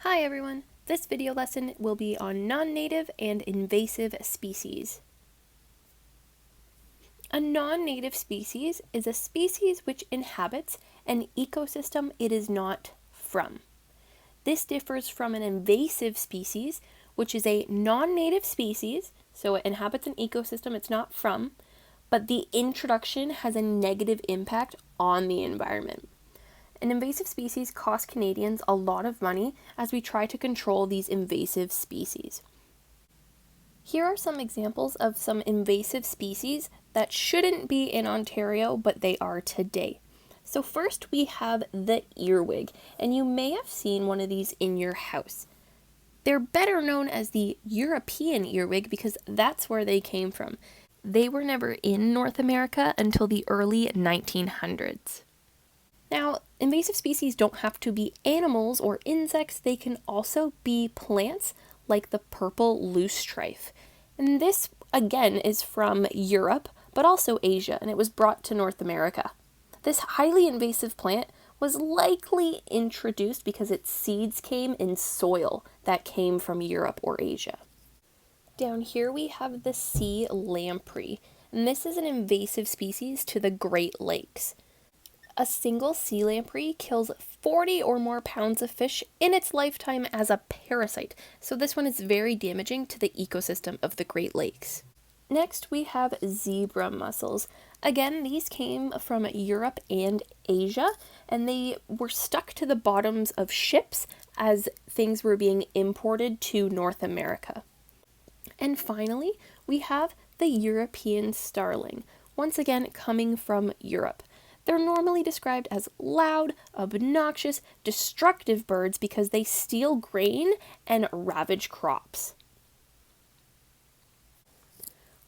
Hi everyone! This video lesson will be on non-native and invasive species. A non-native species is a species which inhabits an ecosystem it is not from. This differs from an invasive species, which is a non-native species, so it inhabits an ecosystem it's not from, but the introduction has a negative impact on the environment. An invasive species costs Canadians a lot of money as we try to control these invasive species. Here are some examples of some invasive species that shouldn't be in Ontario, but they are today. So first we have the earwig, and you may have seen one of these in your house. They're better known as the European earwig because that's where they came from. They were never in North America until the early 1900s. Now, invasive species don't have to be animals or insects, they can also be plants like the purple loosestrife. And this, again, is from Europe, but also Asia, and it was brought to North America. This highly invasive plant was likely introduced because its seeds came in soil that came from Europe or Asia. Down here we have the sea lamprey, and this is an invasive species to the Great Lakes. A single sea lamprey kills 40 or more pounds of fish in its lifetime as a parasite, so this one is very damaging to the ecosystem of the Great Lakes. Next, we have zebra mussels. Again, these came from Europe and Asia, and they were stuck to the bottoms of ships as things were being imported to North America. And finally, we have the European starling, once again coming from Europe. They're normally described as loud, obnoxious, destructive birds because they steal grain and ravage crops.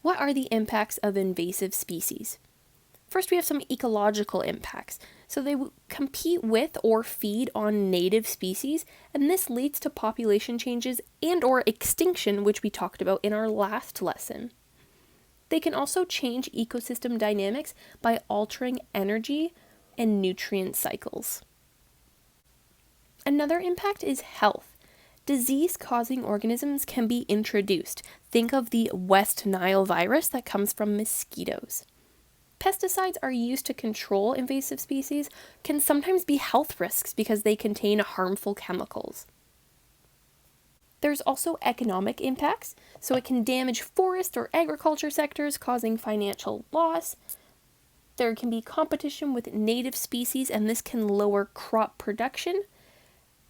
What are the impacts of invasive species? First, we have some ecological impacts. So they compete with or feed on native species, and this leads to population changes and/or extinction, which we talked about in our last lesson. They can also change ecosystem dynamics by altering energy and nutrient cycles. Another impact is health. Disease-causing organisms can be introduced. Think of the West Nile virus that comes from mosquitoes. Pesticides are used to control invasive species, can sometimes be health risks because they contain harmful chemicals. There's also economic impacts, so it can damage forest or agriculture sectors, causing financial loss. There can be competition with native species, and this can lower crop production.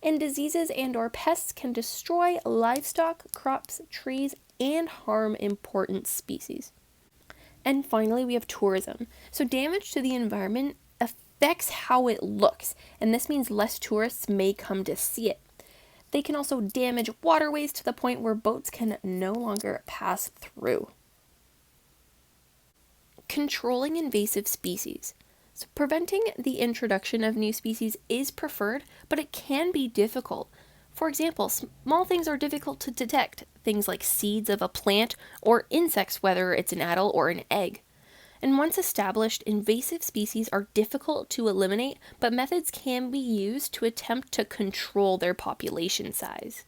And diseases and/or pests can destroy livestock, crops, trees, and harm important species. And finally, we have tourism. So damage to the environment affects how it looks, and this means less tourists may come to see it. They can also damage waterways to the point where boats can no longer pass through. Controlling invasive species. So preventing the introduction of new species is preferred, but it can be difficult. For example, small things are difficult to detect, things like seeds of a plant or insects, whether it's an adult or an egg. And once established, invasive species are difficult to eliminate, but methods can be used to attempt to control their population size.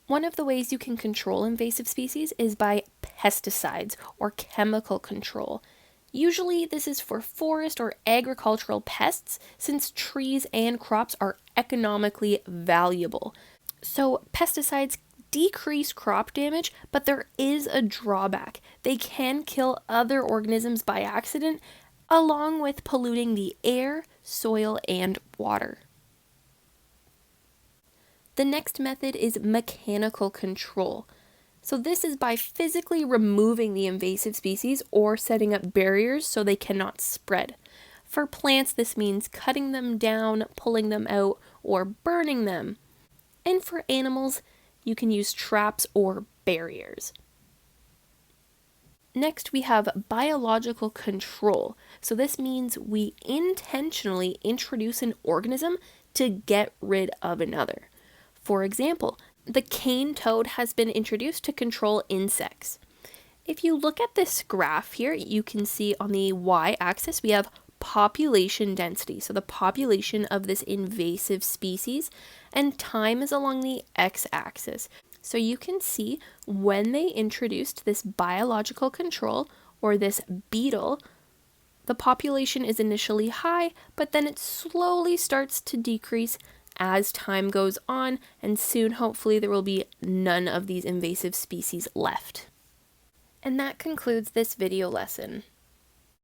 One of the ways you can control invasive species is by pesticides or chemical control. Usually this is for forest or agricultural pests, since trees and crops are economically valuable. So pesticides decrease crop damage, but there is a drawback. They can kill other organisms by accident, along with polluting the air, soil, and water. The next method is mechanical control. So this is by physically removing the invasive species or setting up barriers so they cannot spread. For plants, this means cutting them down, pulling them out, or burning them. And for animals, you can use traps or barriers. Next, we have biological control. So this means we intentionally introduce an organism to get rid of another. For example, the cane toad has been introduced to control insects. If you look at this graph here, you can see on the y-axis we have population density, so the population of this invasive species, and time is along the x-axis. So you can see when they introduced this biological control, or this beetle, the population is initially high, but then it slowly starts to decrease as time goes on, and soon hopefully there will be none of these invasive species left. And that concludes this video lesson.